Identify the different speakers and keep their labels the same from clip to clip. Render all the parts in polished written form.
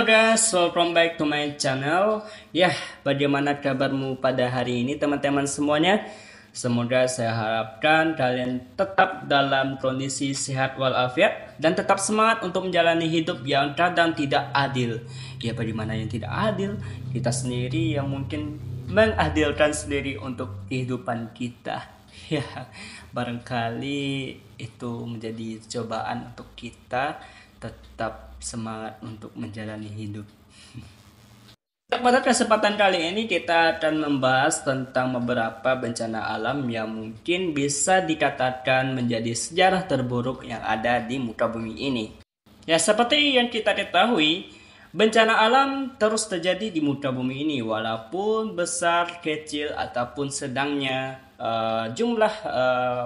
Speaker 1: Halo guys, welcome back to my channel. Ya, bagaimana kabarmu pada hari ini teman-teman semuanya? Semoga saya harapkan kalian tetap dalam kondisi sehat walafiat dan tetap semangat untuk menjalani hidup yang kadang tidak adil. Ya, bagaimana yang tidak adil? Kita sendiri yang mungkin mengadilkan sendiri untuk kehidupan kita. Ya, barangkali itu menjadi cobaan untuk kita tetap semangat untuk menjalani hidup. Pada kesempatan kali ini kita akan membahas tentang beberapa bencana alam yang mungkin bisa dikatakan menjadi sejarah terburuk yang ada di muka bumi ini. Ya, seperti yang kita ketahui, bencana alam terus terjadi di muka bumi ini walaupun besar, kecil ataupun sedangnya jumlah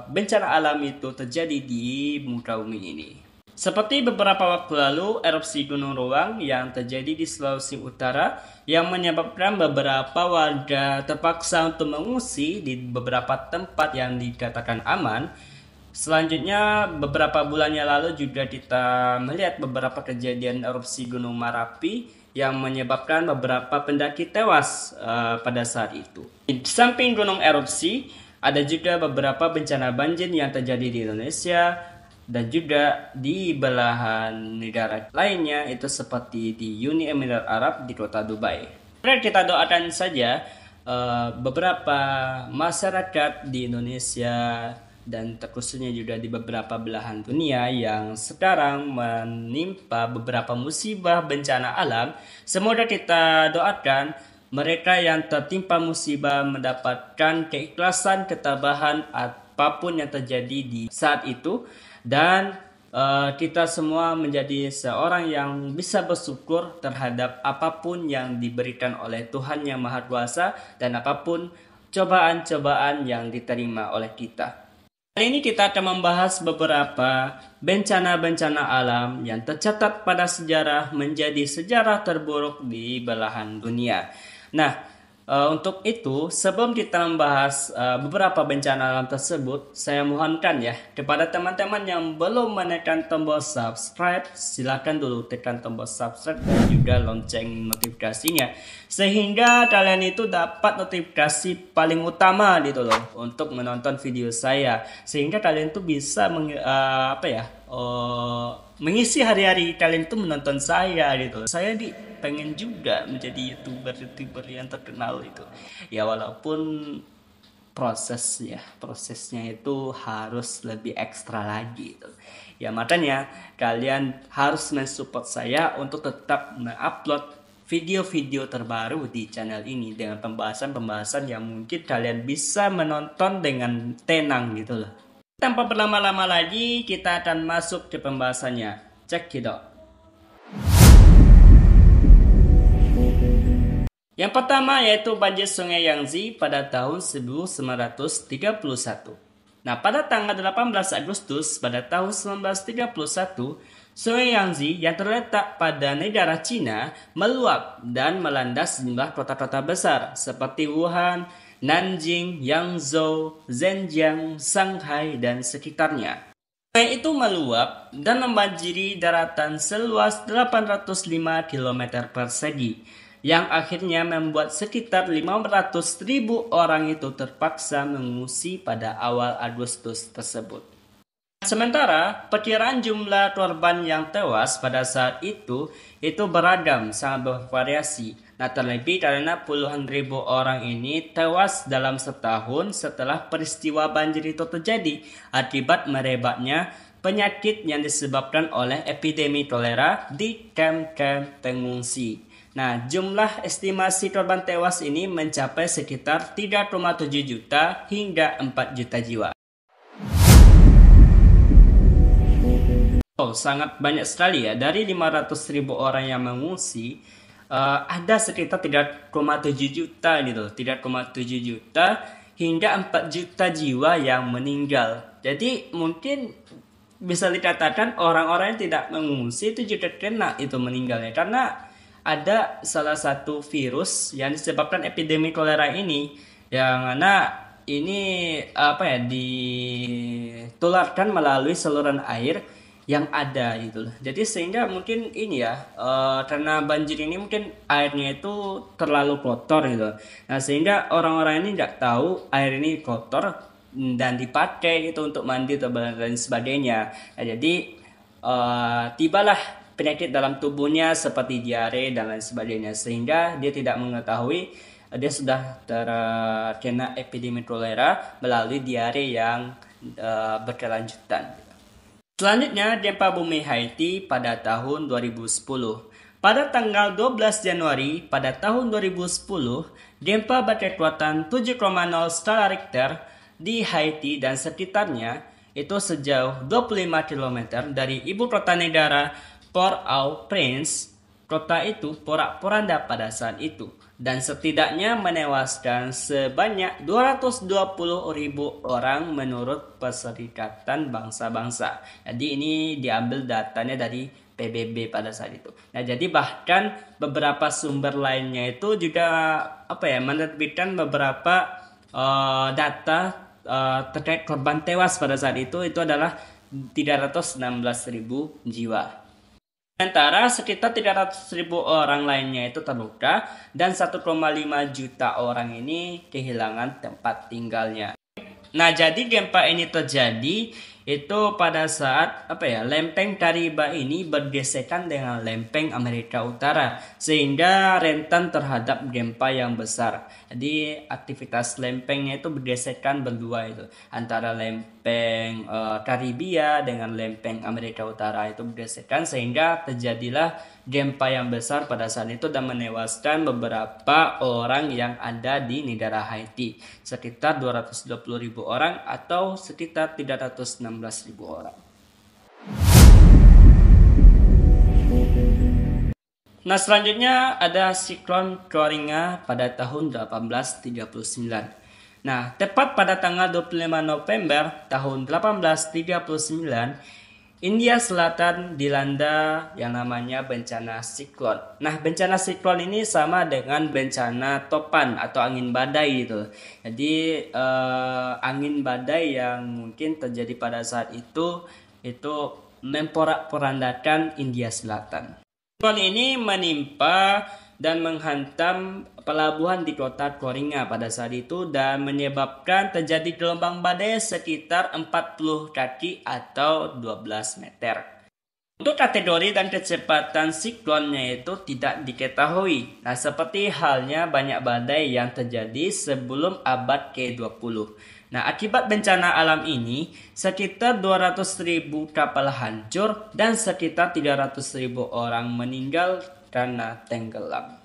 Speaker 1: bencana alam itu terjadi di muka bumi ini. Seperti beberapa waktu lalu, erupsi Gunung Ruang yang terjadi di Sulawesi Utara yang menyebabkan beberapa warga terpaksa untuk mengungsi di beberapa tempat yang dikatakan aman. Selanjutnya, beberapa bulan yang lalu juga kita melihat beberapa kejadian erupsi Gunung Merapi yang menyebabkan beberapa pendaki tewas pada saat itu. Di samping gunung erupsi, ada juga beberapa bencana banjir yang terjadi di Indonesia dan juga di belahan negara lainnya, itu seperti di Uni Emirat Arab di kota Dubai. Kita doakan saja beberapa masyarakat di Indonesia dan terkhususnya juga di beberapa belahan dunia yang sekarang menimpa beberapa musibah bencana alam. Semoga kita doakan mereka yang tertimpa musibah mendapatkan keikhlasan, ketabahan apapun yang terjadi di saat itu. Dan kita semua menjadi seorang yang bisa bersyukur terhadap apapun yang diberikan oleh Tuhan Yang Maha Kuasa dan apapun cobaan-cobaan yang diterima oleh kita. Kali ini kita akan membahas beberapa bencana-bencana alam yang tercatat pada sejarah menjadi sejarah terburuk di belahan dunia. Nah, untuk itu, sebelum kita membahas beberapa bencana alam tersebut, saya mohonkan ya kepada teman-teman yang belum menekan tombol subscribe, silakan dulu tekan tombol subscribe dan juga lonceng notifikasinya, sehingga kalian itu dapat notifikasi paling utama gitu loh untuk menonton video saya, sehingga kalian tuh bisa mengisi hari-hari kalian itu menonton saya gitu. Saya pengen juga menjadi youtuber yang terkenal itu. Ya walaupun prosesnya itu harus lebih ekstra lagi gitu. Ya makanya kalian harus mensupport saya untuk tetap mengupload video-video terbaru di channel ini dengan pembahasan-pembahasan yang mungkin kalian bisa menonton dengan tenang gitu loh. Tanpa berlama-lama lagi, kita akan masuk ke pembahasannya. Check it out. Yang pertama yaitu banjir Sungai Yangtze pada tahun 1931. Nah, pada tanggal 18 Agustus pada tahun 1931, Sungai Yangtze yang terletak pada negara Cina meluap dan melanda sejumlah kota-kota besar seperti Wuhan, Nanjing, Yangzhou, Zhenjiang, Shanghai, dan sekitarnya. Sungai itu meluap dan membanjiri daratan seluas 805 km persegi, yang akhirnya membuat sekitar 500.000 orang itu terpaksa mengungsi pada awal Agustus tersebut. Sementara perkiraan jumlah korban yang tewas pada saat itu beragam, sangat bervariasi. Nah, terlebih karena puluhan ribu orang ini tewas dalam setahun setelah peristiwa banjir itu terjadi akibat merebaknya penyakit yang disebabkan oleh epidemi kolera di kamp-kamp pengungsi. Nah, jumlah estimasi korban tewas ini mencapai sekitar 3,7 juta hingga 4 juta jiwa. Oh, sangat banyak sekali ya. Dari 500.000 orang yang mengungsi, ada sekitar 3,7 juta gitu. 3,7 juta hingga 4 juta jiwa yang meninggal. Jadi mungkin bisa dikatakan orang-orang yang tidak mengungsi itu juga kena itu meninggalnya. Karena ada salah satu virus yang disebabkan epidemi kolera ini, yang mana ini ditularkan melalui saluran air yang ada gitu loh. Jadi sehingga mungkin ini ya, karena banjir ini mungkin airnya itu terlalu kotor gitu. Nah sehingga orang-orang ini nggak tahu air ini kotor dan dipakai gitu untuk mandi atau dan sebagainya. Nah, jadi tibalah penyakit dalam tubuhnya seperti diare dan lain sebagainya, sehingga dia tidak mengetahui dia sudah terkena epidemi kolera melalui diare yang berkelanjutan. Selanjutnya, gempa bumi Haiti pada tahun 2010. Pada tanggal 12 Januari pada tahun 2010, gempa berkekuatan 7,0 skala Richter di Haiti dan sekitarnya itu sejauh 25 km dari ibu kota negara Port-au-Prince. Kota itu porak-poranda pada saat itu dan setidaknya menewaskan sebanyak 220.000 orang menurut Perserikatan Bangsa-Bangsa. Jadi ini diambil datanya dari PBB pada saat itu. Nah, jadi bahkan beberapa sumber lainnya itu juga menerbitkan beberapa data terkait korban tewas pada saat itu adalah 316.000 jiwa. Sementara sekitar 300.000 orang lainnya itu terluka dan 1,5 juta orang ini kehilangan tempat tinggalnya. Nah, jadi gempa ini terjadi itu pada saat lempeng Kariba ini bergesekan dengan lempeng Amerika Utara sehingga rentan terhadap gempa yang besar. Jadi aktivitas lempengnya itu bergesekan berdua itu antara lempeng Karibia dengan lempeng Amerika Utara itu bergesekan sehingga terjadilah gempa yang besar pada saat itu dan menewaskan beberapa orang yang ada di negara Haiti, sekitar 220.000 orang atau sekitar 316.000 orang. Nah, selanjutnya ada siklon Coringa pada tahun 1839. Nah, tepat pada tanggal 25 November tahun 1839, India Selatan dilanda yang namanya bencana siklon. Nah, bencana siklon ini sama dengan bencana topan atau angin badai gitu. Jadi angin badai yang mungkin terjadi pada saat itu memporak-porandakan India Selatan. Siklon ini menimpa dan menghantam pelabuhan di kota Coringa pada saat itu dan menyebabkan terjadi gelombang badai sekitar 40 kaki atau 12 meter. Untuk kategori dan kecepatan siklonnya itu tidak diketahui. Nah, seperti halnya banyak badai yang terjadi sebelum abad ke-20. Nah, akibat bencana alam ini, sekitar 200.000 kapal hancur dan sekitar 300.000 orang meninggal karena tenggelam.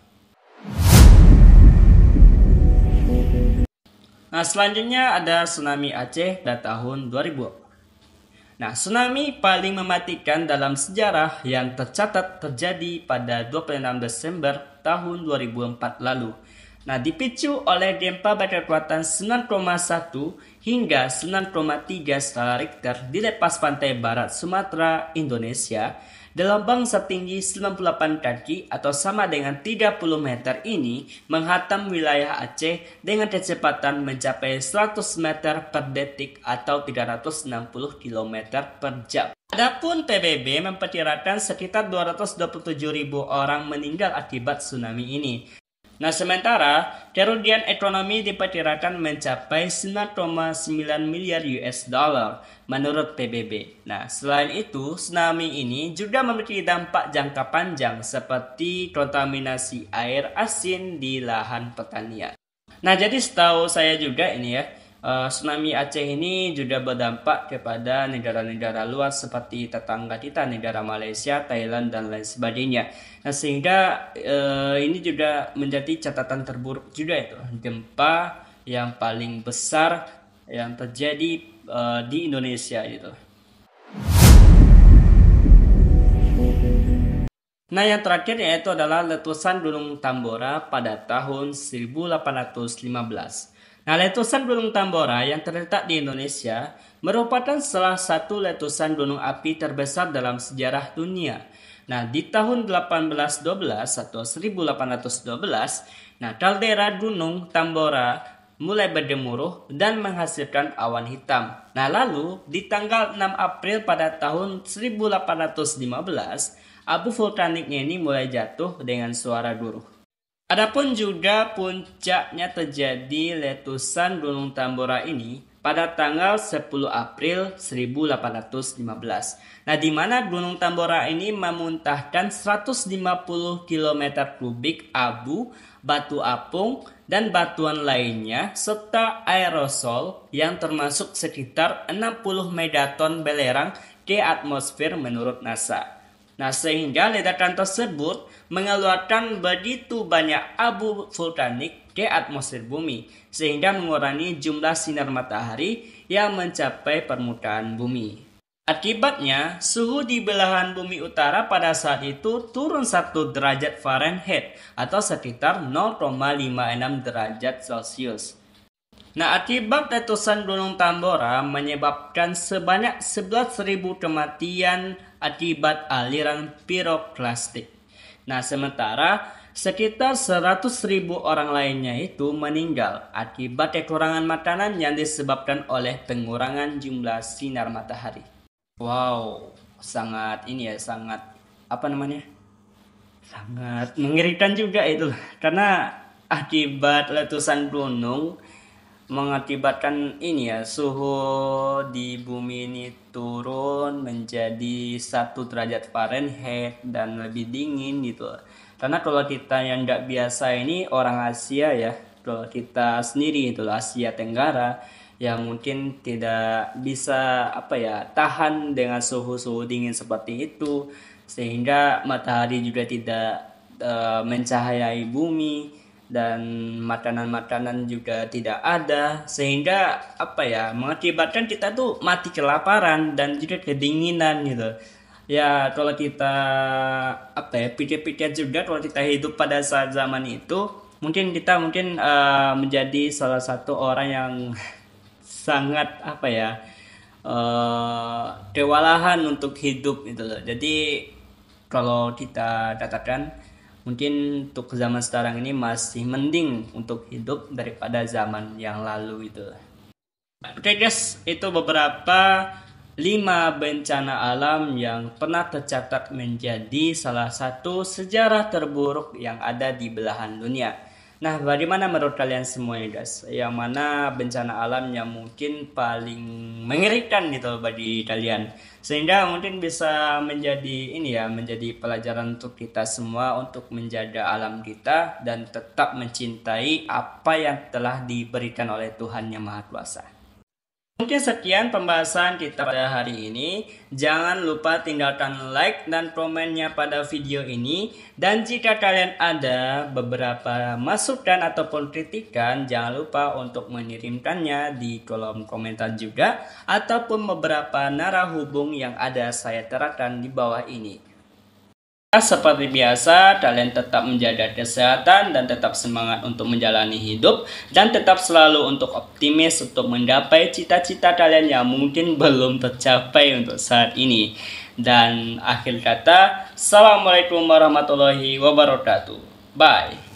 Speaker 1: Nah, selanjutnya ada tsunami Aceh pada tahun 2000. Nah, tsunami paling mematikan dalam sejarah yang tercatat terjadi pada 26 Desember tahun 2004 lalu. Nah, dipicu oleh gempa berkekuatan 9,1 hingga 9,3 skala Richter di lepas pantai barat Sumatera, Indonesia. Gelombang setinggi 98 kaki atau sama dengan 30 meter ini menghantam wilayah Aceh dengan kecepatan mencapai 100 meter per detik atau 360 km per jam. Adapun PBB memperkirakan sekitar 227.000 orang meninggal akibat tsunami ini. Nah, sementara kerugian ekonomi diperkirakan mencapai 9,9 miliar US dollar menurut PBB. Nah, selain itu, tsunami ini juga memiliki dampak jangka panjang seperti kontaminasi air asin di lahan pertanian. Nah, jadi setahu saya juga ini ya, tsunami Aceh ini juga berdampak kepada negara-negara luar seperti tetangga kita, negara Malaysia, Thailand, dan lain sebagainya. Nah, sehingga ini juga menjadi catatan terburuk juga itu, gempa yang paling besar yang terjadi di Indonesia gitu. Nah, yang terakhir yaitu adalah letusan Gunung Tambora pada tahun 1815. Nah, letusan Gunung Tambora yang terletak di Indonesia merupakan salah satu letusan gunung api terbesar dalam sejarah dunia. Nah, di tahun 1812 atau 1812, nah kaldera Gunung Tambora mulai bergemuruh dan menghasilkan awan hitam. Nah, lalu di tanggal 6 April pada tahun 1815, abu vulkaniknya ini mulai jatuh dengan suara guruh. Adapun juga puncaknya terjadi letusan Gunung Tambora ini pada tanggal 10 April 1815. Nah, di mana Gunung Tambora ini memuntahkan 150 km kubik abu, batu apung, dan batuan lainnya, serta aerosol yang termasuk sekitar 60 megaton belerang ke atmosfer menurut NASA. Nah, sehingga ledakan tersebut mengeluarkan begitu banyak abu vulkanik ke atmosfer bumi, sehingga mengurangi jumlah sinar matahari yang mencapai permukaan bumi. Akibatnya, suhu di belahan bumi utara pada saat itu turun 1 derajat Fahrenheit atau sekitar 0,56 derajat Celcius. Nah, akibat letusan Gunung Tambora menyebabkan sebanyak 11.000 kematian akibat aliran piroklastik. Nah, sementara sekitar 100.000 orang lainnya itu meninggal akibat kekurangan makanan yang disebabkan oleh pengurangan jumlah sinar matahari. Wow, sangat sangat sangat mengerikan juga itu, karena akibat letusan gunung mengakibatkan suhu di bumi ini turun menjadi 1 derajat Fahrenheit dan lebih dingin gitu. Karena kalau kita yang nggak biasa ini orang Asia ya, kalau kita sendiri itu Asia Tenggara yang mungkin tidak bisa tahan dengan suhu-suhu dingin seperti itu, sehingga matahari juga tidak mencahayai bumi, dan makanan-makanan juga tidak ada, sehingga mengakibatkan kita tuh mati kelaparan dan juga kedinginan gitu. Ya, kalau kita pikir-pikir juga, kalau kita hidup pada saat zaman itu, mungkin kita menjadi salah satu orang yang sangat kewalahan untuk hidup gitu loh. Jadi kalau kita katakan mungkin untuk zaman sekarang ini masih mending untuk hidup daripada zaman yang lalu itu. Oke guys, itu beberapa 5 bencana alam yang pernah tercatat menjadi salah satu sejarah terburuk yang ada di belahan dunia. Nah, bagaimana menurut kalian semuanya guys? Yang mana bencana alam yang mungkin paling mengerikan gitu bagi kalian? Sehingga mungkin bisa menjadi menjadi pelajaran untuk kita semua untuk menjaga alam kita dan tetap mencintai apa yang telah diberikan oleh Tuhan Yang Maha Kuasa. Mungkin sekian pembahasan kita pada hari ini. Jangan lupa tinggalkan like dan komennya pada video ini. Dan jika kalian ada beberapa masukan ataupun kritikan, jangan lupa untuk mengirimkannya di kolom komentar juga, ataupun beberapa narah hubung yang ada saya terapkan di bawah ini. Seperti biasa, kalian tetap menjaga kesehatan dan tetap semangat untuk menjalani hidup, dan tetap selalu untuk optimis untuk menggapai cita-cita kalian yang mungkin belum tercapai untuk saat ini. Dan akhir kata, Assalamualaikum warahmatullahi wabarakatuh. Bye.